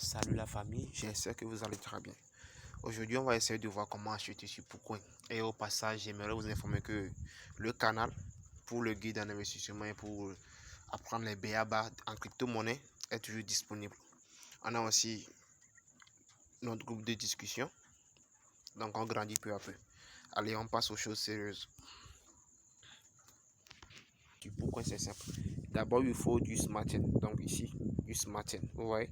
Salut la famille, j'espère que vous allez très bien. Aujourd'hui, on va essayer de voir comment acheter sur Pourcoin. Et au passage, j'aimerais vous informer que le canal pour le guide en investissement et pour apprendre les BABA en crypto-monnaie est toujours disponible. On a aussi notre groupe de discussion, donc on grandit peu à peu. Allez, on passe aux choses sérieuses. Sur Pourcoin, c'est simple. D'abord, il faut du smart chain. Donc ici, du smart chain, vous voyez.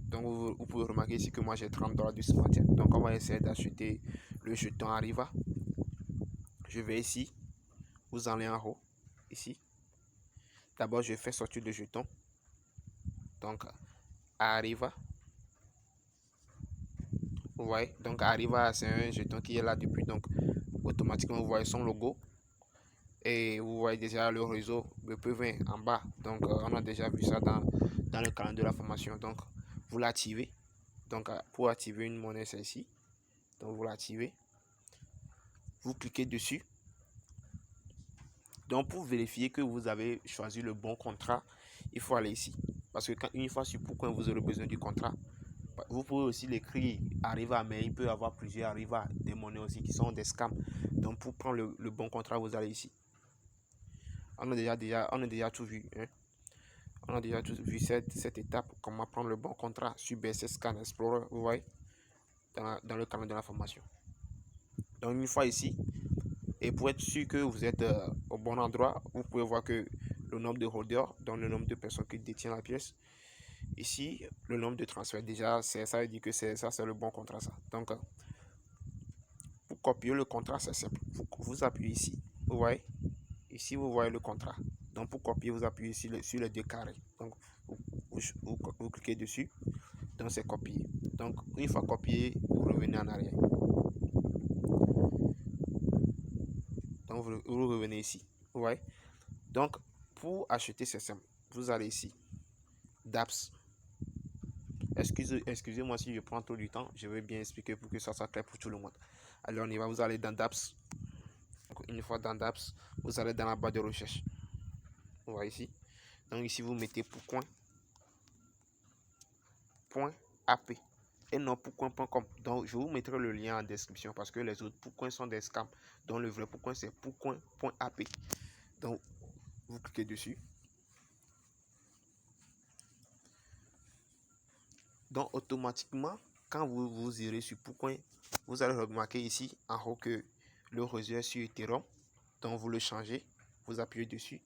Donc vous pouvez remarquer ici que moi j'ai 30 dollars du smart chain. Donc on va essayer d'acheter le jeton Arriva. Je vais ici, vous allez en haut, ici. D'abord je fais sortir le jeton. Donc Arriva. Vous voyez, donc Arriva c'est un jeton qui est là depuis, donc automatiquement vous voyez son logo. Et vous voyez déjà le réseau BP20 en bas. Donc on a déjà vu ça dans le calendrier de la formation. Donc vous l'activez. Donc pour activer une monnaie, c'est ici. Donc vous l'activez. Vous cliquez dessus. Donc pour vérifier que vous avez choisi le bon contrat, il faut aller ici. Parce que une fois sur Pourcoin, vous aurez besoin du contrat. Vous pouvez aussi l'écrire Arriva, mais il peut y avoir plusieurs Arriva, des monnaies aussi qui sont des scams. Donc pour prendre le bon contrat, vous allez ici. On a déjà tout vu. Hein? On a déjà tout vu cette étape, comment prendre le bon contrat sur BSS Scan Explorer, vous voyez, dans le calendrier de la formation. Donc une fois ici, et pour être sûr que vous êtes au bon endroit, vous pouvez voir que le nombre de holders, donc le nombre de personnes qui détiennent la pièce. Ici, le nombre de transferts, déjà, ça veut dire que c'est le bon contrat. Ça. Donc, pour copier le contrat, c'est simple. Vous appuyez ici, vous voyez. Ici, vous voyez le contrat. Donc, pour copier, vous appuyez ici sur les deux carrés. Donc, vous cliquez dessus. Donc, c'est copié. Donc, une fois copié, vous revenez en arrière. Donc, vous revenez ici. Vous voyez. Donc, pour acheter, c'est simple. Vous allez ici. DApps. Excusez-moi si je prends trop du temps. Je vais bien expliquer pour que ça soit clair pour tout le monde. Alors, on y va. Vous allez dans DApps. Donc, une fois dans DApps, vous allez dans la barre de recherche. Vous voyez ici. Donc, ici, vous mettez Pourcoin. .ap et non pourcoin.com. Donc, je vous mettrai le lien en description parce que les autres Pourcoin sont des scams. Donc, le vrai Pourcoin, c'est pourcoin.ap. Donc, vous cliquez dessus. Donc, automatiquement, quand vous irez sur Pourcoin, vous allez remarquer ici en haut que le réseau est sur Ethereum. Donc, vous le changez, vous appuyez dessus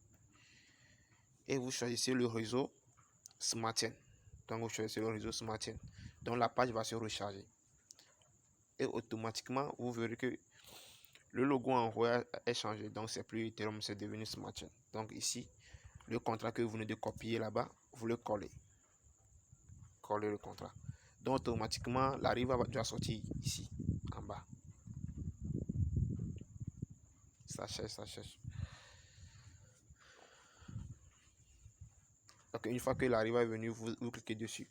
et vous choisissez le réseau Smart Chain. Donc, vous choisissez le réseau Smart Chain. Donc, la page va se recharger. Et automatiquement, vous verrez que le logo en haut est changé. Donc, c'est plus Ethereum, c'est devenu Smart Chain. Donc, ici, le contrat que vous venez de copier là-bas, vous le collez. Collez le contrat. Donc, automatiquement, l'Arriva doit sortir ici, en bas. Ça cherche, ça cherche. Donc, une fois que l'Arriva est venu, vous cliquez dessus.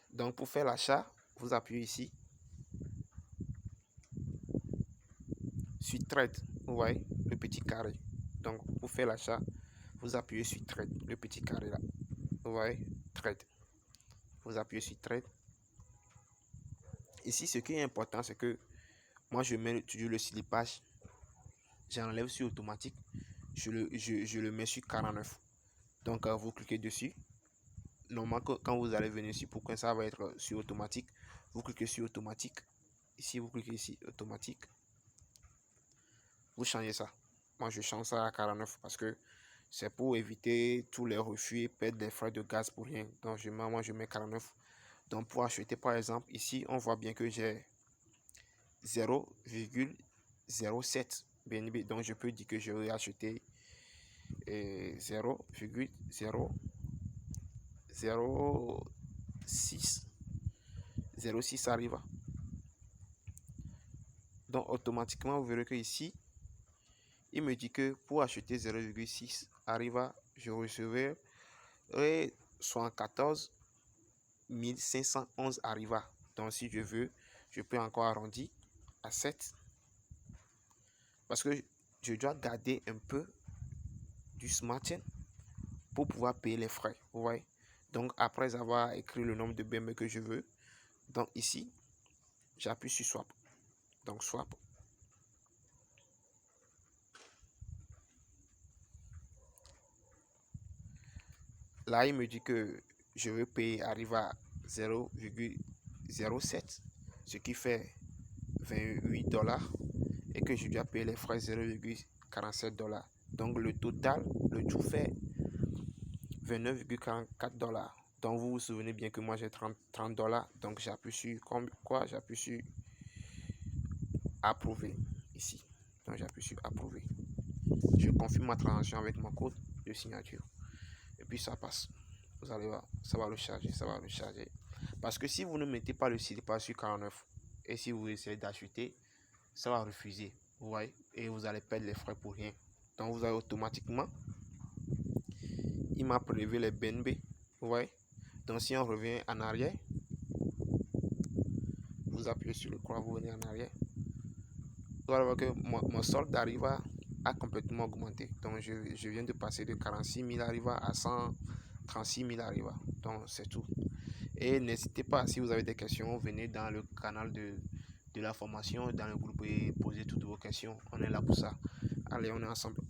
Donc, pour faire l'achat, vous appuyez ici. Sur Trade, vous voyez, le petit carré. Donc, pour faire l'achat, vous appuyez sur Trade, le petit carré là. Vous voyez, Trade. Vous appuyez sur Trade. Ici, ce qui est important, c'est que moi, je mets toujours le slipage. J'enlève sur automatique. Je le mets sur 49. Donc, vous cliquez dessus. Normalement, quand vous allez venir ici, pour que ça va être sur automatique, vous cliquez sur automatique. Ici, vous cliquez ici, automatique. Vous changez ça. Moi, je change ça à 49 parce que c'est pour éviter tous les refus et perdre des frais de gaz pour rien. Donc, moi, je mets 49. Donc, pour acheter, par exemple, ici, on voit bien que j'ai 0,07 BNB. Donc, je peux dire que je vais acheter 0,06 Arriva. Donc, automatiquement, vous verrez que ici, il me dit que pour acheter 0,6 Arriva, je recevrai 74 511 Arriva. Donc, si je veux, je peux encore arrondir à 7. Parce que je dois garder un peu du Smart Chain pour pouvoir payer les frais. Vous voyez? Donc après avoir écrit le nombre de BNB que je veux, donc ici, j'appuie sur Swap. Donc Swap. Là, il me dit que je veux payer arrive à 0,07, ce qui fait 28 $, et que je dois payer les frais 0,47 $. Donc le total, le tout fait 29,44 $. Donc vous vous souvenez bien que moi j'ai 30 $. Donc j'appuie sur quoi? J'appuie sur approuver ici. Donc j'appuie sur approuver. Je confirme ma transaction avec mon code de signature. Et puis ça passe. Vous allez voir, ça va le charger, ça va le charger. Parce que si vous ne mettez pas le CEDPAS sur 49 et si vous essayez d'acheter, ça va refuser. Vous voyez? Et vous allez perdre les frais pour rien. Donc vous avez automatiquement, il m'a prélevé les BNB. Vous voyez? Donc si on revient en arrière, vous appuyez sur le croix, vous venez en arrière. Vous allez voir que mon solde arrive à complètement augmenter. Donc je viens de passer de 46 000 arriva à 136 000 arriva. Donc c'est tout. Et n'hésitez pas, si vous avez des questions, venez dans le canal de la formation, dans le groupe et posez toutes vos questions. On est là pour ça. Allez, on est ensemble.